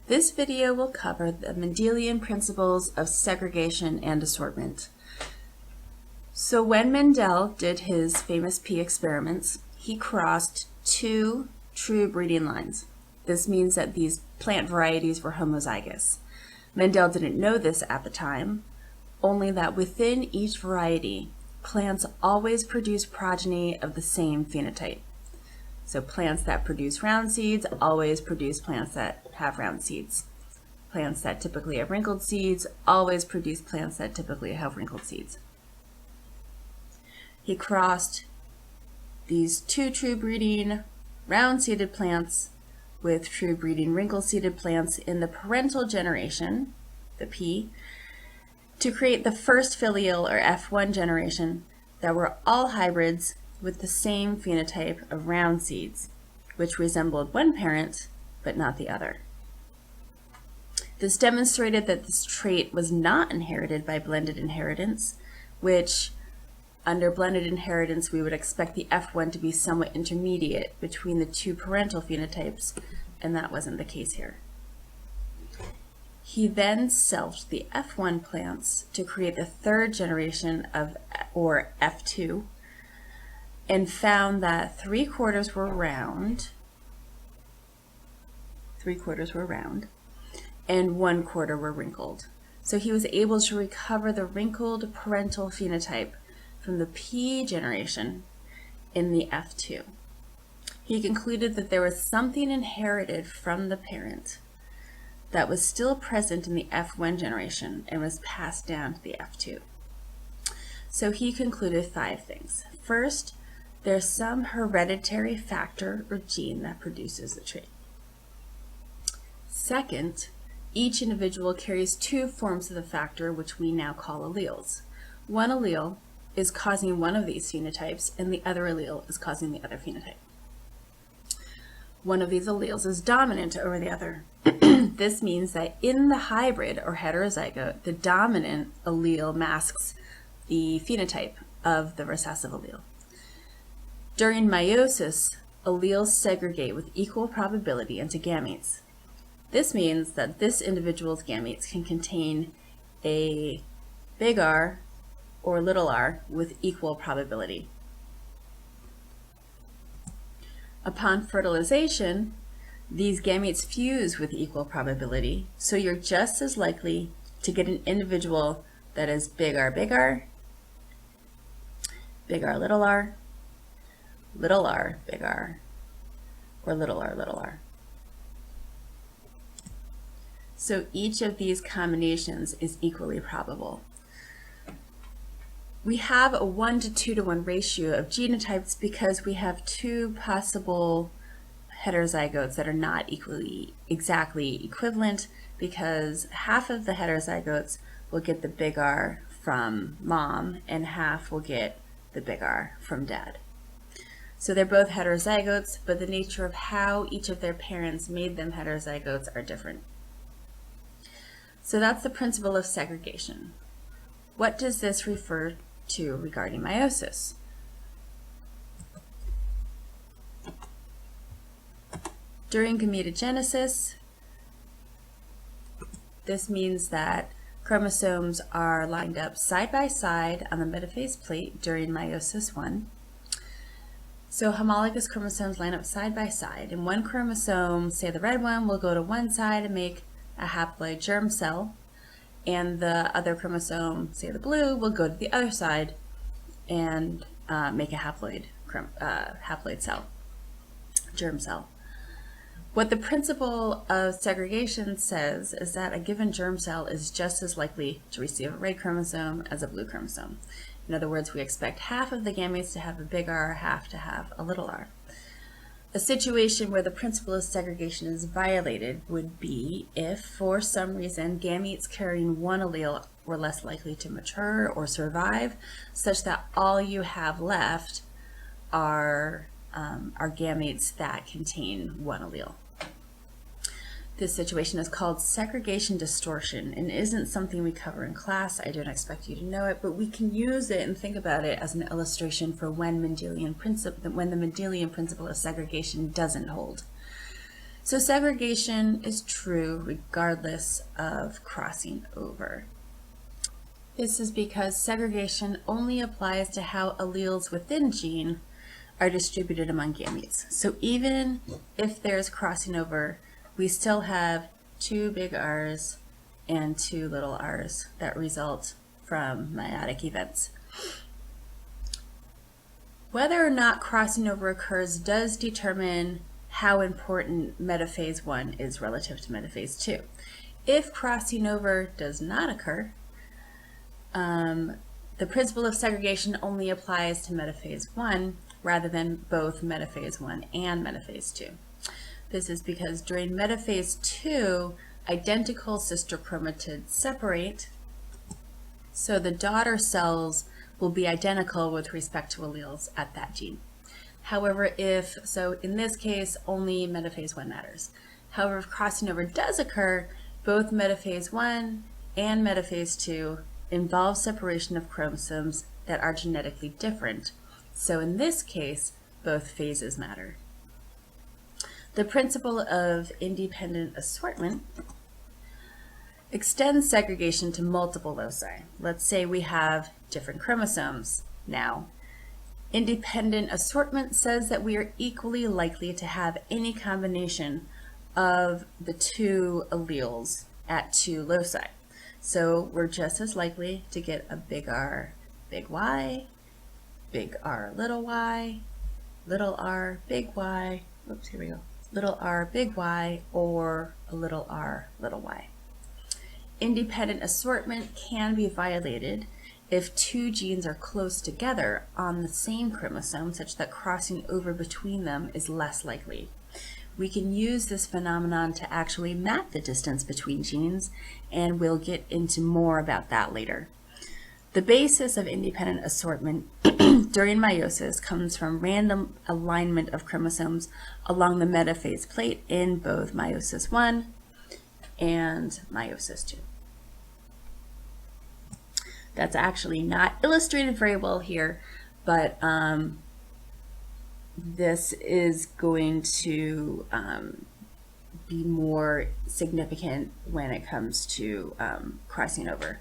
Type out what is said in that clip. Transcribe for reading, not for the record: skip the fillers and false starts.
This video will cover the Mendelian principles of segregation and assortment. So when Mendel did his famous pea experiments, he crossed two true breeding lines. This means that these plant varieties were homozygous. Mendel didn't know this at the time, only that within each variety, plants always produce progeny of the same phenotype. So plants that produce round seeds always produce plants that have round seeds. Plants that typically have wrinkled seeds always produce plants that typically have wrinkled seeds. He crossed these two true breeding round-seeded plants with true breeding wrinkle-seeded plants in the parental generation, the P, to create the first filial or F1 generation that were all hybrids with the same phenotype of round seeds, which resembled one parent but not the other. This demonstrated that this trait was not inherited by blended inheritance, which under blended inheritance we would expect the F1 to be somewhat intermediate between the two parental phenotypes, and that wasn't the case here. He then selfed the F1 plants to create the third generation of, or F2, and found that 3/4 were round, and 1/4 were wrinkled. So he was able to recover the wrinkled parental phenotype from the P generation in the F2. He concluded that there was something inherited from the parent that was still present in the F1 generation and was passed down to the F2. So he concluded 5 things. First, there's some hereditary factor or gene that produces the trait. Second, each individual carries 2 forms of the factor, which we now call alleles. One allele is causing one of these phenotypes, and the other allele is causing the other phenotype. One of these alleles is dominant over the other. This means that in the hybrid or heterozygote, the dominant allele masks the phenotype of the recessive allele. During meiosis, alleles segregate with equal probability into gametes. This means that this individual's gametes can contain a big R or little r with equal probability. Upon fertilization, these gametes fuse with equal probability, so you're just as likely to get an individual that is big R, big R, little r, big R, or little r, little r. So each of these combinations is equally probable. We have a 1 to 2 to 1 ratio of genotypes because we have 2 possible heterozygotes that are not exactly equivalent, because half of the heterozygotes will get the big R from mom and half will get the big R from dad. So they're both heterozygotes, but the nature of how each of their parents made them heterozygotes are different. So that's the principle of segregation. What does this refer to regarding meiosis? During gametogenesis, this means that chromosomes are lined up side by side on the metaphase plate during meiosis 1. So homologous chromosomes line up side by side, and one chromosome, say the red one, will go to one side and make a haploid germ cell, and the other chromosome, say the blue, will go to the other side and make a haploid cell, germ cell. What the principle of segregation says is that a given germ cell is just as likely to receive a red chromosome as a blue chromosome. In other words, we expect half of the gametes to have a big R, half to have a little r. A situation where the principle of segregation is violated would be if, for some reason, gametes carrying one allele were less likely to mature or survive, such that all you have left are gametes that contain one allele. This situation is called segregation distortion and isn't something we cover in class. I don't expect you to know it, but we can use it and think about it as an illustration for when the Mendelian principle of segregation doesn't hold. So segregation is true regardless of crossing over. This is because segregation only applies to how alleles within gene are distributed among gametes. So even if there's crossing over, we still have 2 big R's and 2 little r's that result from meiotic events. Whether or not crossing over occurs does determine how important metaphase 1 is relative to metaphase 2. If crossing over does not occur, the principle of segregation only applies to metaphase 1 rather than both metaphase 1 and metaphase 2. This is because during metaphase 2, identical sister chromatids separate, so the daughter cells will be identical with respect to alleles at that gene. However, in this case, only metaphase 1 matters. However, if crossing over does occur, both metaphase 1 and metaphase 2 involve separation of chromosomes that are genetically different. So in this case, both phases matter. The principle of independent assortment extends segregation to multiple loci. Let's say we have different chromosomes now. Independent assortment says that we are equally likely to have any combination of the 2 alleles at 2 loci. So we're just as likely to get a big R, big Y, big R, little R, big Y, oops, here we go, little r, big Y, or a little r, little y. Independent assortment can be violated if 2 genes are close together on the same chromosome such that crossing over between them is less likely. We can use this phenomenon to actually map the distance between genes, and we'll get into more about that later. The basis of independent assortment during meiosis comes from random alignment of chromosomes along the metaphase plate in both meiosis 1 and meiosis 2. That's actually not illustrated very well here, but this is going to be more significant when it comes to crossing over.